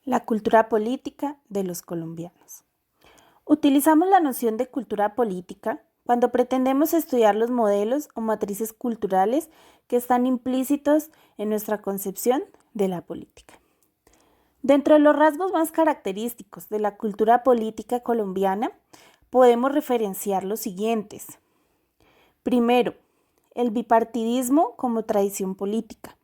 La cultura política de los colombianos. Utilizamos la noción de cultura política cuando pretendemos estudiar los modelos o matrices culturales que están implícitos en nuestra concepción de la política. Dentro de los rasgos más característicos de la cultura política colombiana, podemos referenciar los siguientes. Primero, el bipartidismo como tradición política.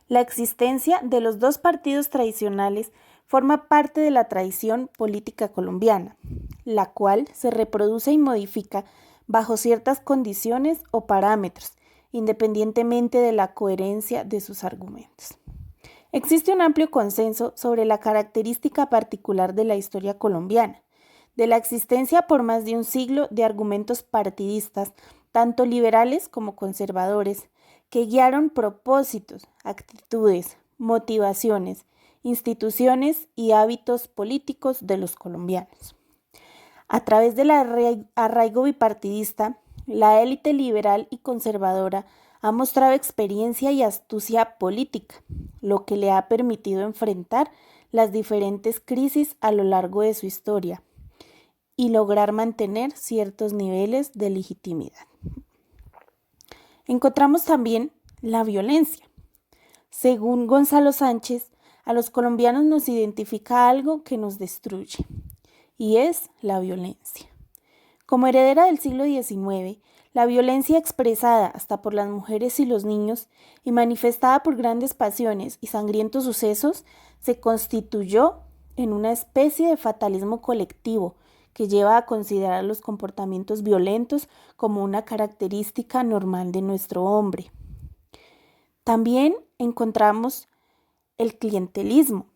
La existencia de los dos partidos tradicionales forma parte de la tradición política colombiana, la cual se reproduce y modifica bajo ciertas condiciones o parámetros, independientemente de la coherencia de sus argumentos. Existe un amplio consenso sobre la característica particular de la historia colombiana, de la existencia por más de un siglo de argumentos partidistas, tanto liberales como conservadores, que guiaron propósitos, actitudes, motivaciones, instituciones y hábitos políticos de los colombianos. A través del arraigo bipartidista, la élite liberal y conservadora ha mostrado experiencia y astucia política, lo que le ha permitido enfrentar las diferentes crisis a lo largo de su historia y lograr mantener ciertos niveles de legitimidad. Encontramos también la violencia. Según Gonzalo Sánchez, a los colombianos nos identifica algo que nos destruye, y es la violencia. Como heredera del siglo XIX, la violencia expresada hasta por las mujeres y los niños y manifestada por grandes pasiones y sangrientos sucesos se constituyó en una especie de fatalismo colectivo que lleva a considerar los comportamientos violentos como una característica normal de nuestro hombre. También encontramos el clientelismo.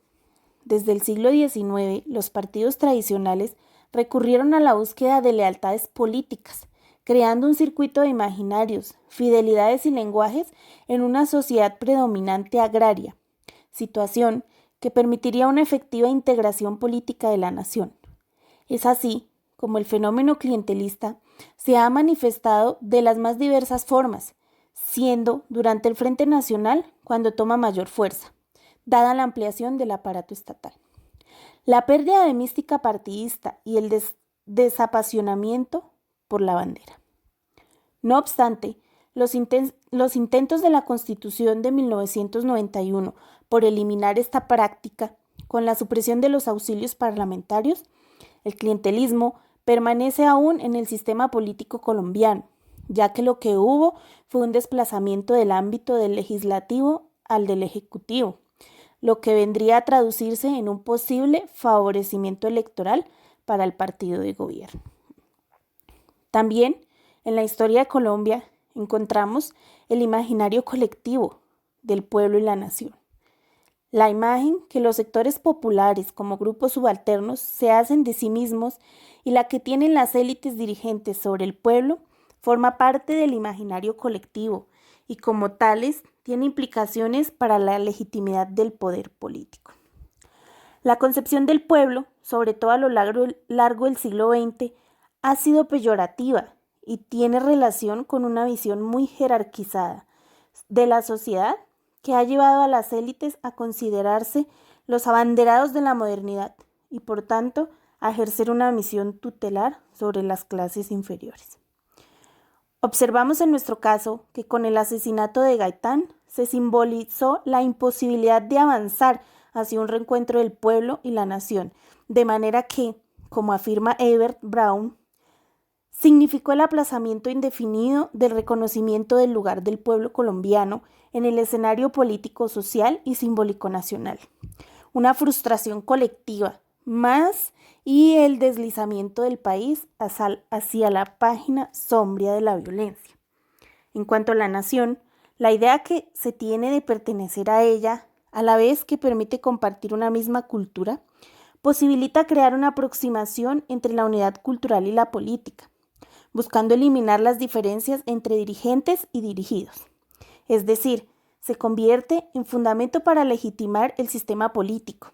Desde el siglo XIX, los partidos tradicionales recurrieron a la búsqueda de lealtades políticas, creando un circuito de imaginarios, fidelidades y lenguajes en una sociedad predominante agraria, situación que permitiría una efectiva integración política de la nación. Es así como el fenómeno clientelista se ha manifestado de las más diversas formas, siendo durante el Frente Nacional cuando toma mayor fuerza, dada la ampliación del aparato estatal. La pérdida de mística partidista y el desapasionamiento por la bandera. No obstante, los intentos de la Constitución de 1991 por eliminar esta práctica con la supresión de los auxilios parlamentarios, el clientelismo permanece aún en el sistema político colombiano, ya que lo que hubo fue un desplazamiento del ámbito del legislativo al del ejecutivo, lo que vendría a traducirse en un posible favorecimiento electoral para el partido de gobierno. También en la historia de Colombia encontramos el imaginario colectivo del pueblo y la nación. La imagen que los sectores populares como grupos subalternos se hacen de sí mismos y la que tienen las élites dirigentes sobre el pueblo forma parte del imaginario colectivo y como tales tiene implicaciones para la legitimidad del poder político. La concepción del pueblo, sobre todo a lo largo del siglo XX, ha sido peyorativa y tiene relación con una visión muy jerarquizada de la sociedad que ha llevado a las élites a considerarse los abanderados de la modernidad y, por tanto, a ejercer una misión tutelar sobre las clases inferiores. Observamos en nuestro caso que con el asesinato de Gaitán se simbolizó la imposibilidad de avanzar hacia un reencuentro del pueblo y la nación, de manera que, como afirma Herbert Brown, significó el aplazamiento indefinido del reconocimiento del lugar del pueblo colombiano en el escenario político, social y simbólico nacional. Una frustración colectiva más y el deslizamiento del país hacia la página sombría de la violencia. En cuanto a la nación, la idea que se tiene de pertenecer a ella, a la vez que permite compartir una misma cultura, posibilita crear una aproximación entre la unidad cultural y la política, buscando eliminar las diferencias entre dirigentes y dirigidos. Es decir, se convierte en fundamento para legitimar el sistema político.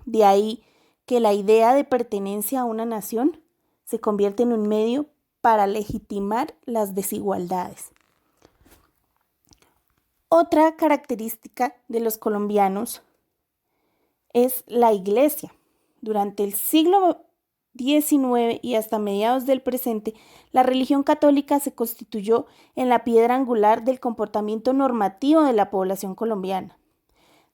De ahí que la idea de pertenencia a una nación se convierte en un medio para legitimar las desigualdades. Otra característica de los colombianos es la Iglesia. Durante el siglo XIX y hasta mediados del presente, la religión católica se constituyó en la piedra angular del comportamiento normativo de la población colombiana.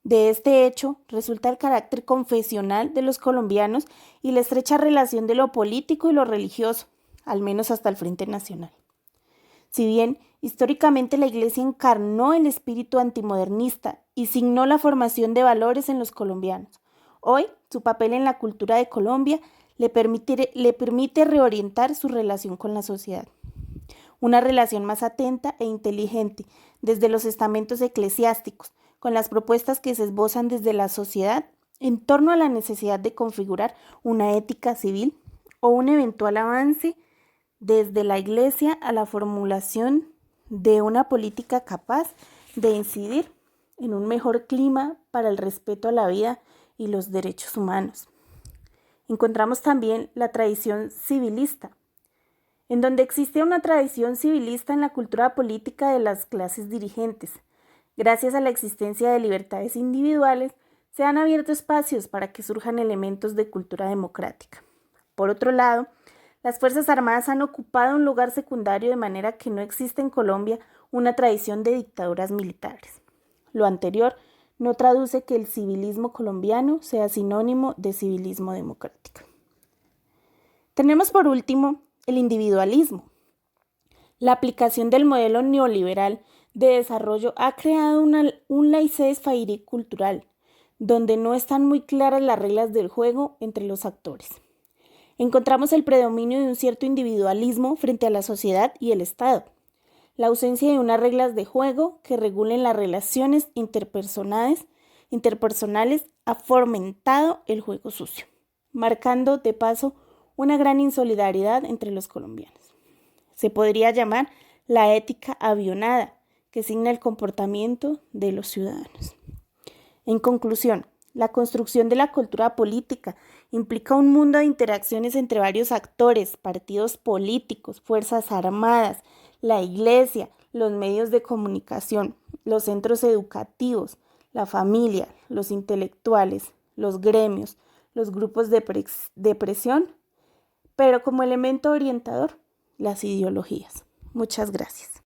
De este hecho resulta el carácter confesional de los colombianos y la estrecha relación de lo político y lo religioso, al menos hasta el Frente Nacional. Si bien históricamente la Iglesia encarnó el espíritu antimodernista y signó la formación de valores en los colombianos, hoy su papel en la cultura de Colombia le permite reorientar su relación con la sociedad. Una relación más atenta e inteligente desde los estamentos eclesiásticos, con las propuestas que se esbozan desde la sociedad en torno a la necesidad de configurar una ética civil o un eventual avance desde la Iglesia a la formulación de una política capaz de incidir en un mejor clima para el respeto a la vida y los derechos humanos. Encontramos también la tradición civilista, en donde existe una tradición civilista en la cultura política de las clases dirigentes. Gracias a la existencia de libertades individuales, se han abierto espacios para que surjan elementos de cultura democrática. Por otro lado, las Fuerzas Armadas han ocupado un lugar secundario de manera que no existe en Colombia una tradición de dictaduras militares. Lo anterior no traduce que el civilismo colombiano sea sinónimo de civilismo democrático. Tenemos por último el individualismo. La aplicación del modelo neoliberal de desarrollo ha creado un laissez-faire cultural, donde no están muy claras las reglas del juego entre los actores. Encontramos el predominio de un cierto individualismo frente a la sociedad y el Estado. La ausencia de unas reglas de juego que regulen las relaciones interpersonales ha fomentado el juego sucio, marcando de paso una gran insolidaridad entre los colombianos. Se podría llamar la ética avionada, que signa el comportamiento de los ciudadanos. En conclusión, la construcción de la cultura política implica un mundo de interacciones entre varios actores, partidos políticos, fuerzas armadas, la Iglesia, los medios de comunicación, los centros educativos, la familia, los intelectuales, los gremios, los grupos de presión, pero como elemento orientador, las ideologías. Muchas gracias.